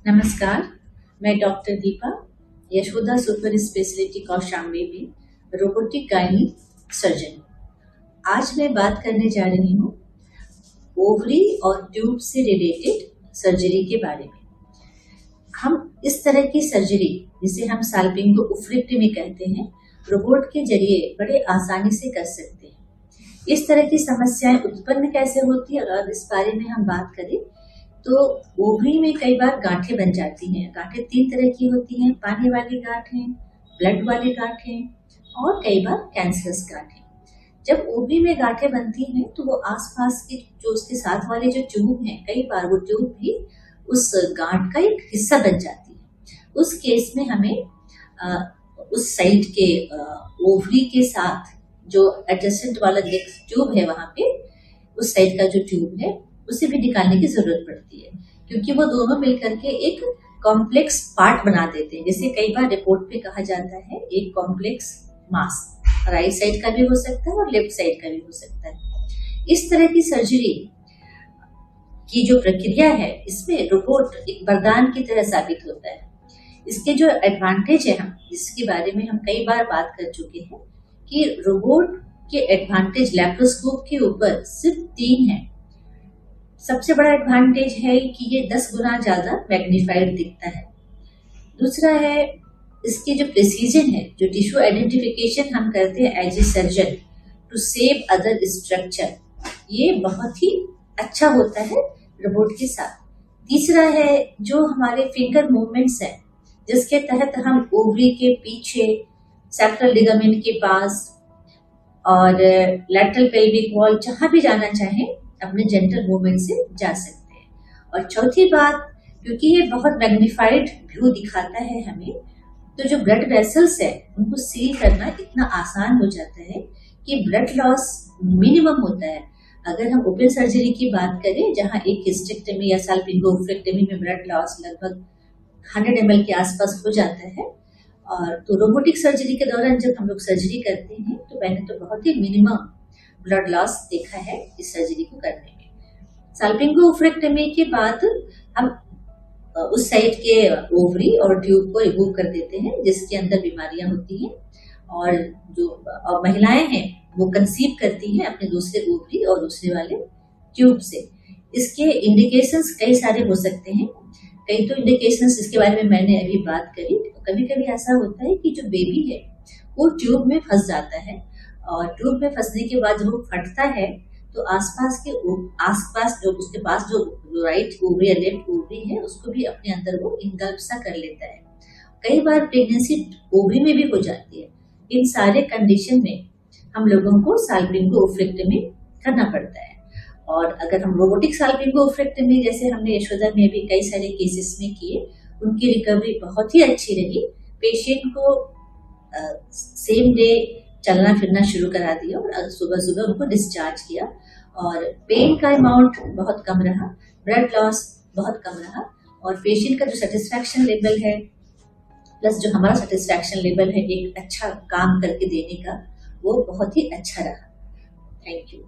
नमस्कार, मैं doctor Deepa Yashoda super speciality Kaushambi में रोबोटिक गायनी सर्जन। आज मैं बात करने जा रही हूँ ओवरी और ट्यूब से रिलेटेड सर्जरी के बारे में। हम इस तरह की सर्जरी जिसे हम साल्पिंगोफ्रेक्टमी कहते हैं, रोबोट के जरिए बड़े आसानी से कर सकते हैं। इस तरह की समस्याएं उत्पन्न कैसे होती है, अगर इस बारे में हम बात करें तो ओवरी में कई बार गांठें बन जाती हैं। गांठें 3 तरह की होती हैं, पानी वाली गांठें, ब्लड वाली गांठें और कई बार कैंसरस गांठें। जब ओवरी में गांठें बनती हैं तो वो आसपास के जो उसके साथ वाले जो ट्यूब हैं, कई बार वो ट्यूब भी उस गांठ का एक हिस्सा बन जाती है। उस केस में हमें उस साइड के ओवरी के साथ जो एडजेसेंट वाला ट्यूब है, वहां पे उस साइड का जो ट्यूब है उसे भी निकालने की जरूरत पड़ती है, क्योंकि वो दोनों मिलकर के एक कॉम्प्लेक्स पार्ट बना देते हैं। जैसे कई बार रिपोर्ट पे कहा जाता है एक कॉम्प्लेक्स मास, राइट साइड का भी हो सकता है और लेफ्ट साइड का भी हो सकता है। इस तरह की सर्जरी की जो प्रक्रिया है, इसमें रोबोट एक वरदान की तरह साबित होता है। इसके जो एडवांटेज है, हम जिसके बारे में हम कई बार बात कर चुके हैं कि रोबोट के एडवांटेज लैप्रोस्कोप के ऊपर सिर्फ 3 है। सबसे बड़ा एडवांटेज है कि ये 10 गुना ज्यादा मैग्नीफाइड दिखता है। दूसरा है इसकी जो प्रिसीजन है, जो टिश्यू आइडेंटिफिकेशन हम करते हैं as a surgeon to save other structure, ये बहुत ही अच्छा होता है रोबोट के साथ। तीसरा है जो हमारे फिंगर मूवमेंट्स हैं, जिसके तहत हम ओवरी के पीछे सैक्रल लिगामेंट के पास और लैटरल पेल्विक वॉल जहां भी जाना चाहें अपने जेंटल मूवमेंट से जा सकते हैं। और चौथी बात, क्योंकि ये बहुत मैग्नीफाइड व्यू दिखाता है हमें, तो जो ब्लड वेसल्स है उनको सील करना इतना आसान हो जाता है कि ब्लड लॉस मिनिमम होता है। अगर हम ओपन सर्जरी की बात करें, जहां एक हिस्टेक्टमी या साल्पिंगोफ्रेक्टमी में ब्लड लॉस लगभग 100 ml के आसपास हो जाता है, और तो रोबोटिक सर्जरी के दौरान जब हम लोग सर्जरी करते हैं तो मैंने तो बहुत ही मिनिमम ब्लड लॉस देखा है इस सर्जरी को करने में। साल्पिंगोफ्रेक्टमी के बाद हम उस साइड के ओवरी और ट्यूब को रिमूव कर देते हैं जिसके अंदर बीमारियां होती हैं, और जो महिलाएं हैं वो कंसीव करती हैं अपने दूसरे ओवरी और दूसरे वाले ट्यूब से। इसके इंडिकेशंस कई सारे हो सकते हैं। कई तो इंडिकेशंस इसके बारे में मैंने अभी बात करी। कभी कभी ऐसा होता है कि जो बेबी है वो ट्यूब में फंस जाता है, और ट्यूब में फंसने के बाद जब वो फटता है तो आसपास जो उसके पास जो राइट ओवरी या लेफ्ट ओवरी है उसको भी अपने अंदर वो इनगल्फ सा कर लेता है। कई बार प्रेगनेंसी ओवरी में भी हो जाती है। इन सारे कंडीशन में हम लोगों को साल्पिंगोफ्रेक्टमी करना पड़ता है। और अगर हम रोबोटिक साल्पिंगोफ्रेक्टमी जैसे हमने यशोदा में भी कई सारे केसेस में किए, उनकी रिकवरी बहुत ही अच्छी रही। पेशेंट को सेम डे चलना फिरना शुरू करा दिया और सुबह सुबह उनको डिस्चार्ज किया, और पेन का अमाउंट बहुत कम रहा, ब्लड लॉस बहुत कम रहा, और पेशेंट का जो सेटिस्फैक्शन लेवल है प्लस जो हमारा सेटिस्फैक्शन लेवल है एक अच्छा काम करके देने का, वो बहुत ही अच्छा रहा। Thank you.